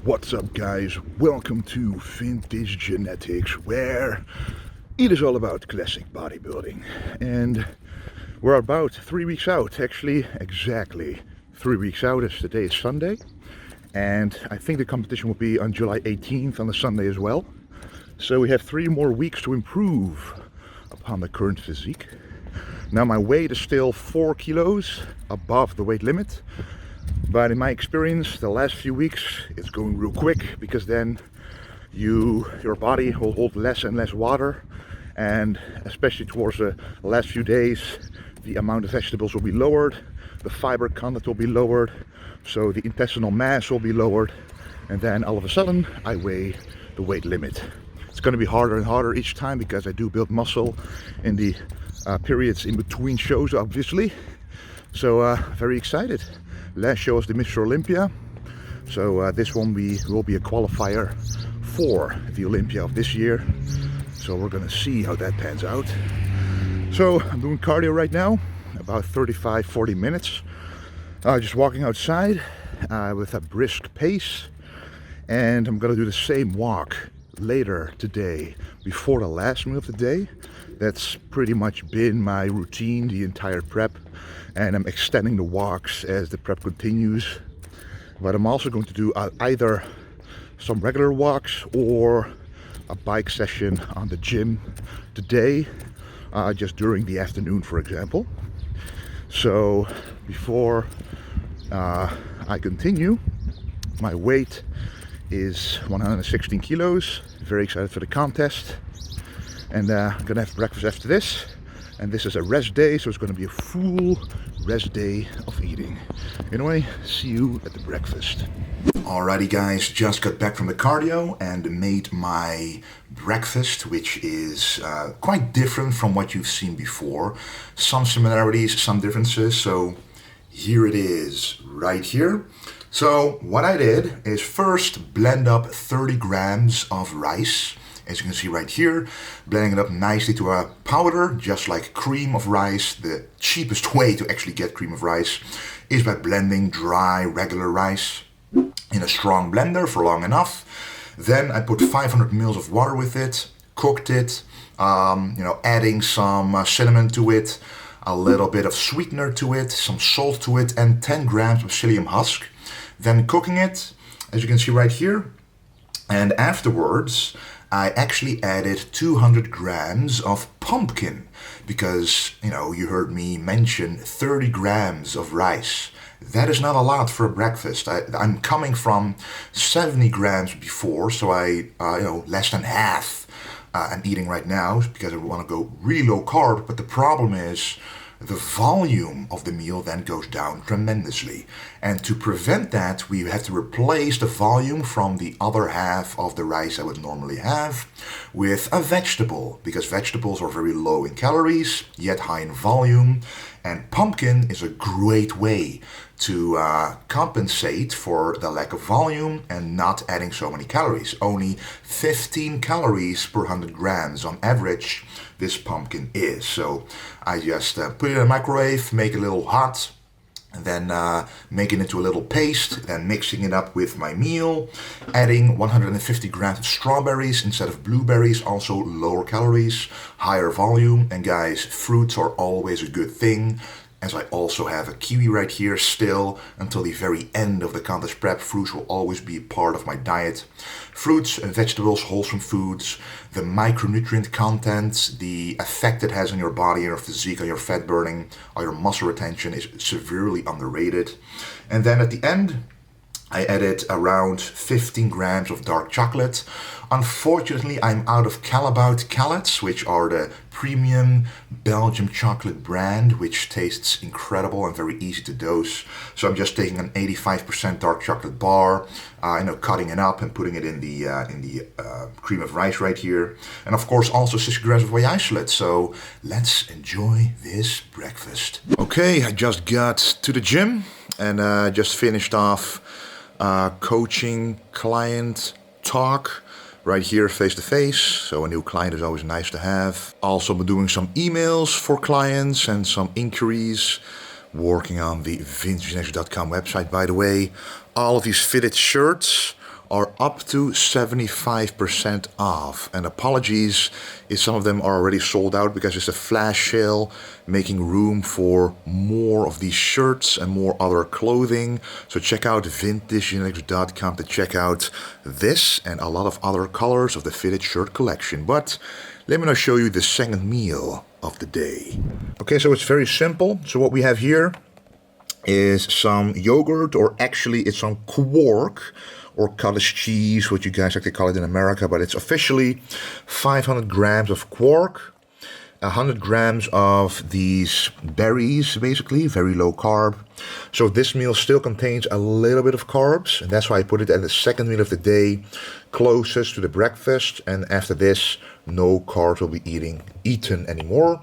What's up, guys? Welcome to Vintage Genetics, where it is all about classic bodybuilding. And we're about 3 weeks out, actually exactly 3 weeks out, as today is Sunday. And I think the competition will be on July 18th on a Sunday as well. So we have 3 more weeks to improve upon the current physique. Now my weight is still 4 kilos above the weight limit. But in my experience, the last few weeks, it's going real quick, because then your body will hold less and less water, and especially towards the last few days, the amount of vegetables will be lowered, the fiber content will be lowered, so the intestinal mass will be lowered, and then all of a sudden I weigh the weight limit. It's going to be harder and harder each time, because I do build muscle in the periods in between shows, obviously. So very excited. Last show was the Mr. Olympia, so this one will be a qualifier for the Olympia of this year. So we're gonna see how that pans out. So I'm doing cardio right now, about 35-40 minutes. Just walking outside with a brisk pace, and I'm gonna do the same walk later today before the last meal of the day. That's pretty much been my routine the entire prep, and I'm extending the walks as the prep continues. But I'm also going to do either some regular walks or a bike session on the gym today, just during the afternoon, for example. So before I continue, my weight is 116 kilos. Very excited for the contest. And I'm gonna have breakfast after this. And this is a rest day, so it's gonna be a full rest day of eating. Anyway, see you at the breakfast. Alrighty guys, just got back from the cardio and made my breakfast, which is quite different from what you've seen before. Some similarities, some differences, so here it is, right here. So what I did is first blend up 30 grams of rice. As you can see right here, blending it up nicely to a powder, just like cream of rice. The cheapest way to actually get cream of rice is by blending dry, regular rice in a strong blender for long enough. Then I put 500 mils of water with it, cooked it, adding some cinnamon to it, a little bit of sweetener to it, some salt to it, and 10 grams of psyllium husk. Then cooking it, as you can see right here. And afterwards, I actually added 200 grams of pumpkin, because, you heard me mention 30 grams of rice. That is not a lot for a breakfast. I'm coming from 70 grams before, so less than half I'm eating right now, because I want to go really low carb. But the problem is, the volume of the meal then goes down tremendously. And to prevent that, we have to replace the volume from the other half of the rice I would normally have with a vegetable, because vegetables are very low in calories, yet high in volume. And pumpkin is a great way to compensate for the lack of volume and not adding so many calories. Only 15 calories per 100 grams on average this pumpkin is. So I just put it in a microwave, make it a little hot, and then make it into a little paste, then mixing it up with my meal, adding 150 grams of strawberries instead of blueberries, also lower calories, higher volume. And guys, fruits are always a good thing, as I also have a kiwi right here still until the very end of the contest prep. Fruits will always be part of my diet. Fruits and vegetables, wholesome foods, the micronutrient content, the effect it has on your body, your physique, on your fat burning, on your muscle retention is severely underrated. And then at the end, I added around 15 grams of dark chocolate. Unfortunately, I'm out of Callebaut Callets, which are the premium Belgian chocolate brand, which tastes incredible and very easy to dose. So I'm just taking an 85% dark chocolate bar, cutting it up and putting it in the cream of rice right here. And of course, also 6 grams of whey isolate. So let's enjoy this breakfast. Okay, I just got to the gym and just finished off coaching client talk right here face to face. So a new client is always nice to have. Also been doing some emails for clients and some inquiries, working on the vintagegenetics.com website, by the way. All of these fitted shirts are up to 75% off. And apologies if some of them are already sold out because it's a flash sale, making room for more of these shirts and more other clothing. So check out vintagegenetics.com to check out this and a lot of other colors of the fitted shirt collection. But let me now show you the second meal of the day. Okay, so it's very simple. So what we have here is some yogurt, or actually it's some quark or cottage cheese, what you guys like to call it in America, but it's officially 500 grams of quark, 100 grams of these berries, basically, very low carb. So this meal still contains a little bit of carbs, and that's why I put it at the second meal of the day, closest to the breakfast, and after this, no carbs will be eaten anymore.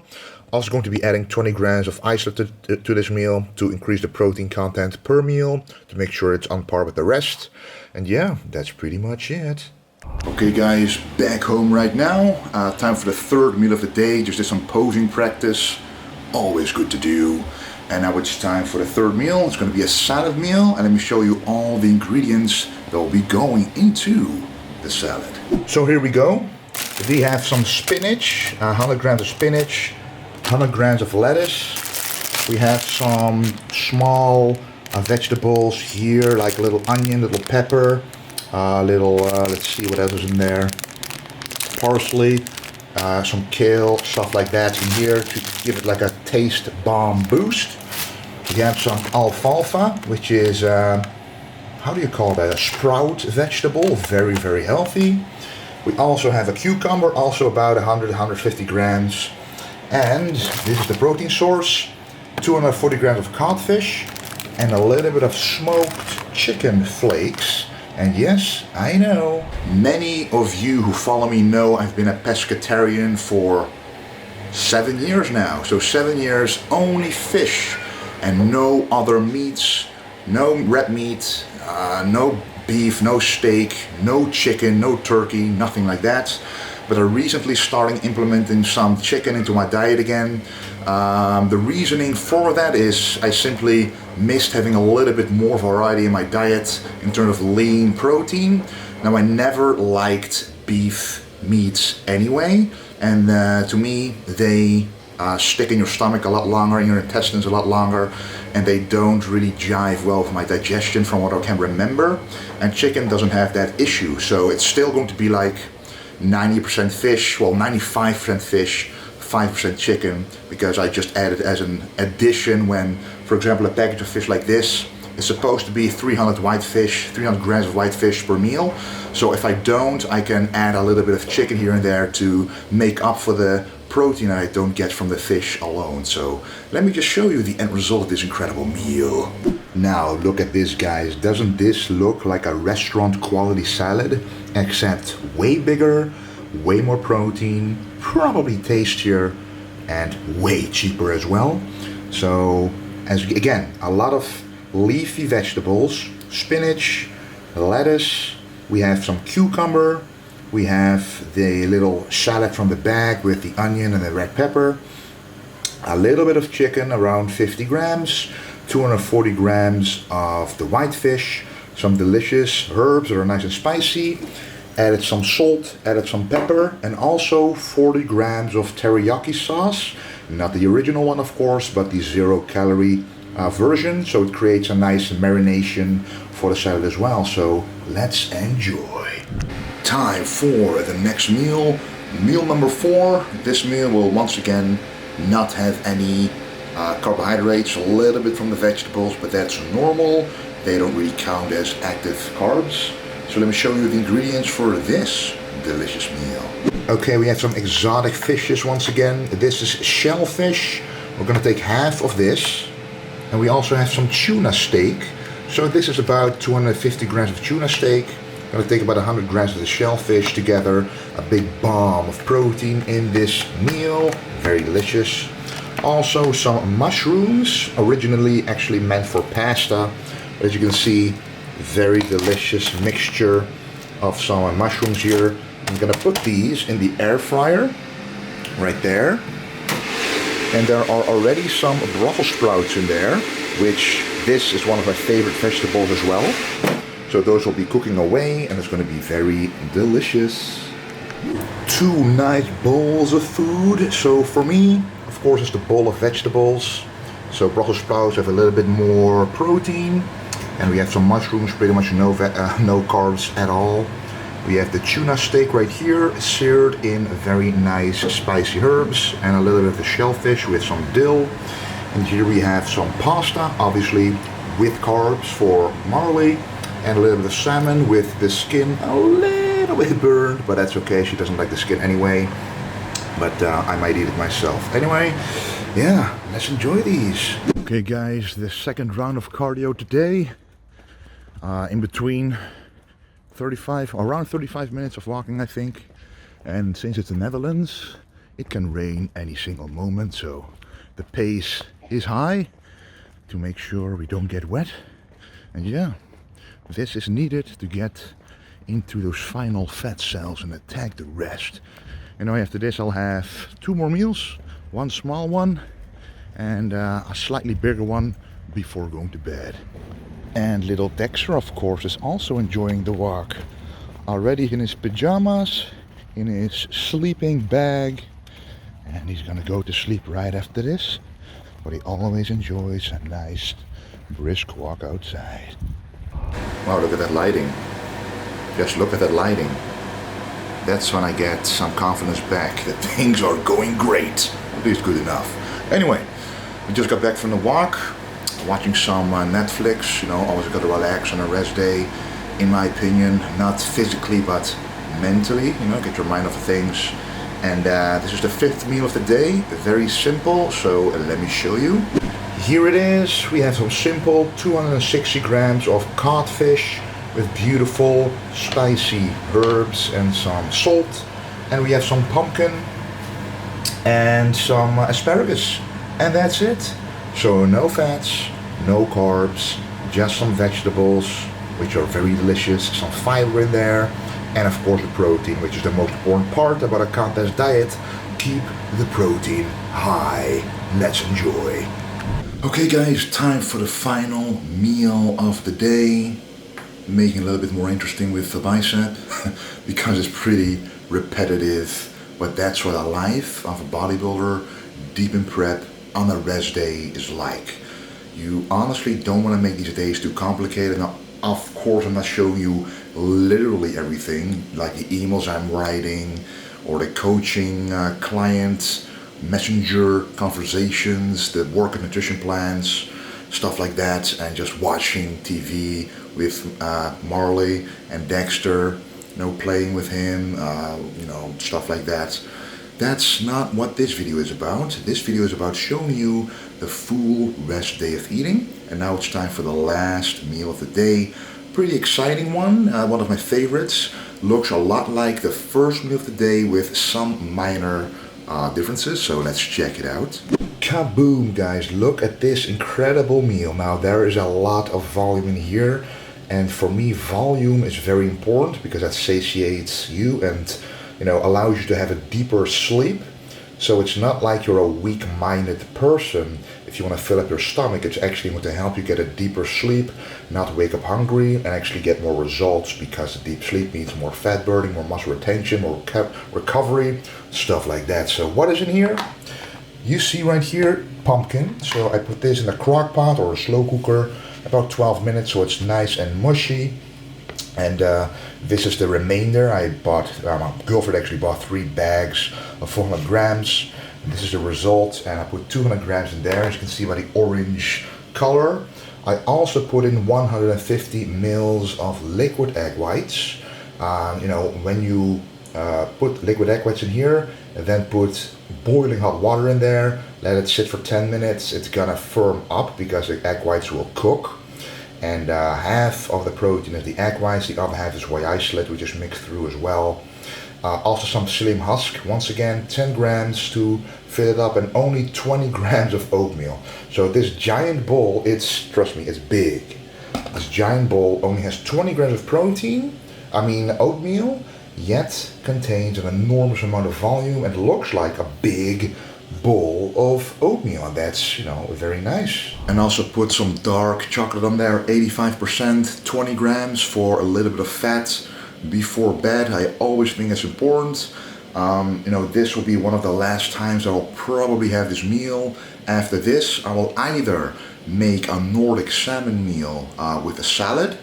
Also going to be adding 20 grams of isolate to this meal to increase the protein content per meal, to make sure it's on par with the rest. And yeah, that's pretty much it. Okay guys, back home right now. Time for the third meal of the day. Just did some posing practice. Always good to do. And now it's time for the third meal. It's going to be a salad meal. And let me show you all the ingredients that will be going into the salad. So here we go. We have some spinach, 100 grams of spinach, 100 grams of lettuce. We have some small vegetables here, like a little onion, little pepper, let's see what else is in there. Parsley, some kale, stuff like that in here to give it like a taste bomb boost. We have some alfalfa, which is, how do you call that? A sprout vegetable, very, very healthy. We also have a cucumber, also about 100-150 grams. And this is the protein source, 240 grams of codfish, and a little bit of smoked chicken flakes. And yes, I know, many of you who follow me know I've been a pescatarian for 7 years now. So 7 years, only fish and no other meats, no red meat, no beef, no steak, no chicken, no turkey, nothing like that. But I recently started implementing some chicken into my diet again. The reasoning for that is I simply missed having a little bit more variety in my diet in terms of lean protein. Now, I never liked beef meats anyway, and to me they stick in your stomach a lot longer, in your intestines a lot longer, and they don't really jive well with my digestion from what I can remember. And chicken doesn't have that issue, so it's still going to be like 90% fish, well 95% fish, 5% chicken, because I just added as an addition when, for example, a package of fish like this is supposed to be 300 grams of white fish per meal. So if I don't, I can add a little bit of chicken here and there to make up for the protein I don't get from the fish alone. So let me just show you the end result of this incredible meal. Now look at this, guys. Doesn't this look like a restaurant quality salad, except way bigger, way more protein, probably tastier, and way cheaper as well? So as again, a lot of leafy vegetables, spinach, lettuce, we have some cucumber, we have the little salad from the bag with the onion and the red pepper, a little bit of chicken, around 50 grams, 240 grams of the white fish, some delicious herbs that are nice and spicy, added some salt, added some pepper, and also 40 grams of teriyaki sauce. Not the original one, of course, but the 0-calorie version, so it creates a nice marination for the salad as well. So let's enjoy. Time for the next meal, meal number 4. This meal will once again not have any carbohydrates, a little bit from the vegetables, but that's normal. They don't really count as active carbs. So let me show you the ingredients for this delicious meal. Okay, we have some exotic fishes once again. This is shellfish. We're going to take half of this. And we also have some tuna steak. So this is about 250 grams of tuna steak. I'm going to take about 100 grams of the shellfish together. A big bomb of protein in this meal. Very delicious. Also some mushrooms, originally actually meant for pasta. But as you can see, very delicious mixture of some mushrooms here. I'm going to put these in the air fryer right there. And there are already some Brussels sprouts in there, which this is one of my favorite vegetables as well. So those will be cooking away and it's going to be very delicious. 2 nice bowls of food. So for me, of course, it's the bowl of vegetables. So Brussels sprouts have a little bit more protein. And we have some mushrooms, pretty much no carbs at all. We have the tuna steak right here, seared in very nice spicy herbs, and a little bit of the shellfish with some dill. And here we have some pasta, obviously with carbs for Marley, and a little bit of salmon with the skin a little bit burned, but that's okay, she doesn't like the skin anyway. But I might eat it myself. Anyway, yeah, let's enjoy these. Okay guys, the second round of cardio today. In between around 35 minutes of walking, I think. And since it's the Netherlands, it can rain any single moment, so the pace is high to make sure we don't get wet. And yeah, this is needed to get into those final fat cells and attack the rest. You know, after this I'll have 2 more meals, one small one and a slightly bigger one before going to bed. And little Dexter, of course, is also enjoying the walk. Already in his pajamas, in his sleeping bag. And he's gonna go to sleep right after this. But he always enjoys a nice, brisk walk outside. Wow, look at that lighting. Just look at that lighting. That's when I get some confidence back that things are going great. At least good enough. Anyway, we just got back from the walk. Watching some Netflix, you know, always got to relax on a rest day, in my opinion, not physically but mentally, you know, get your mind off of things. And this is the 5th meal of the day, very simple, so let me show you. Here it is. We have some simple 260 grams of codfish with beautiful spicy herbs and some salt, and we have some pumpkin and some asparagus, and that's it. So no fats, no carbs, just some vegetables, which are very delicious, some fiber in there, and of course the protein, which is the most important part about a contest diet. Keep the protein high. Let's enjoy. Okay guys, time for the final meal of the day. Making it a little bit more interesting with the bicep, because it's pretty repetitive, but that's what a life of a bodybuilder, deep in prep, on a rest day is like. You honestly don't want to make these days too complicated. Now, of course, I'm not showing you literally everything, like the emails I'm writing, or the coaching client messenger conversations, the workout nutrition plans, stuff like that, and just watching TV with Marley and Dexter, you know, playing with him, you know, stuff like that. That's not what this video is about. This video is about showing you the full rest day of eating. And now it's time for the last meal of the day. Pretty exciting one of my favorites. Looks a lot like the first meal of the day with some minor differences. So let's check it out. Kaboom, guys, look at this incredible meal. Now there is a lot of volume in here. And for me, volume is very important because that satiates you and, you know, allows you to have a deeper sleep. So it's not like you're a weak-minded person. If you want to fill up your stomach, it's actually going to help you get a deeper sleep, not wake up hungry, and actually get more results, because the deep sleep means more fat burning, more muscle retention, more recovery, stuff like that. So what is in here? You see right here, pumpkin. So I put this in a crock pot or a slow cooker, about 12 minutes, so it's nice and mushy. And this is the remainder. I bought, my girlfriend actually bought 3 bags of 400 grams. And this is the result, and I put 200 grams in there, as you can see by the orange color. I also put in 150 mils of liquid egg whites. You know, when you put liquid egg whites in here, and then put boiling hot water in there, let it sit for 10 minutes, it's gonna firm up because the egg whites will cook. And half of the protein is the egg whites, the other half is whey isolate, which is mixed through as well. Also some psyllium husk, once again 10 grams to fill it up, and only 20 grams of oatmeal. So this giant bowl, trust me, it's big. This giant bowl only has 20 grams of protein, oatmeal, yet contains an enormous amount of volume and looks like a big bowl of oatmeal, and that's, you know, very nice. And also put some dark chocolate on there, 85%, 20 grams for a little bit of fat before bed. I always think it's important. You know, this will be one of the last times I'll probably have this meal. After this, I will either make a Nordic salmon meal with a salad,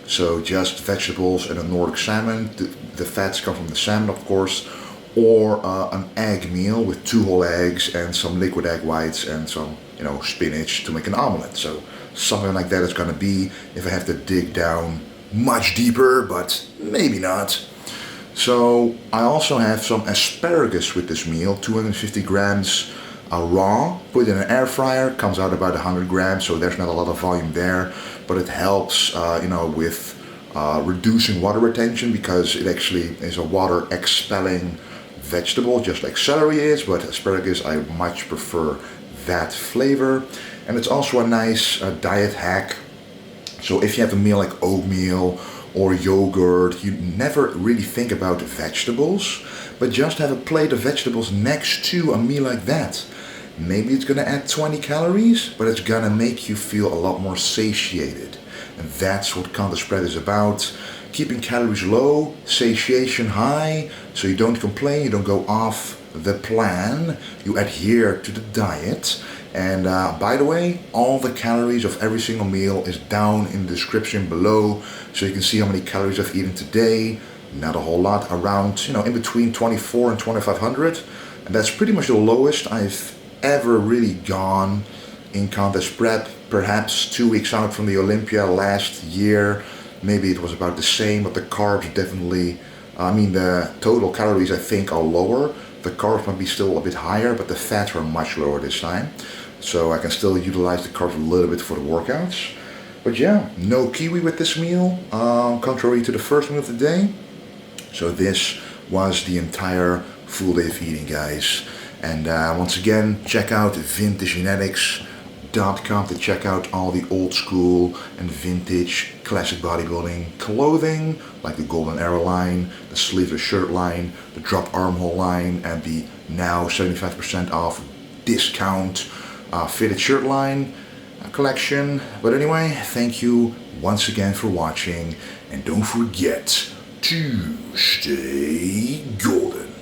so just vegetables and a Nordic salmon. The fats come from the salmon, of course, or an egg meal with 2 whole eggs and some liquid egg whites and some, you know, spinach to make an omelet. So something like that is gonna be if I have to dig down much deeper, but maybe not. So I also have some asparagus with this meal, 250 grams raw, put in an air fryer, comes out about 100 grams, so there's not a lot of volume there, but it helps, you know, with reducing water retention, because it actually is a water expelling vegetable, just like celery is, but asparagus, I much prefer that flavor. And it's also a nice diet hack. So if you have a meal like oatmeal or yogurt, you never really think about vegetables, but just have a plate of vegetables next to a meal like that. Maybe it's gonna add 20 calories, but it's gonna make you feel a lot more satiated. And that's what Counter Spread is about. Keeping calories low, satiation high, so you don't complain, you don't go off the plan, you adhere to the diet. And by the way, all the calories of every single meal is down in the description below, so you can see how many calories I've eaten today. Not a whole lot, around, you know, in between 24 and 2500, and that's pretty much the lowest I've ever really gone in Contest Prep. Perhaps 2 weeks out from the Olympia last year, maybe it was about the same, but the carbs definitely, I mean, the total calories I think are lower. The carbs might be still a bit higher, but the fats were much lower this time. So I can still utilize the carbs a little bit for the workouts. But yeah, no kiwi with this meal, contrary to the first meal of the day. So this was the entire full day of eating, guys. And once again, check out vintagegenetics.com to check out all the old school and vintage classic bodybuilding clothing, like the Golden Arrow line, the sleeveless shirt line, the drop armhole line, and the now 75% off discount fitted shirt line collection. But anyway, thank you once again for watching, and don't forget to stay golden.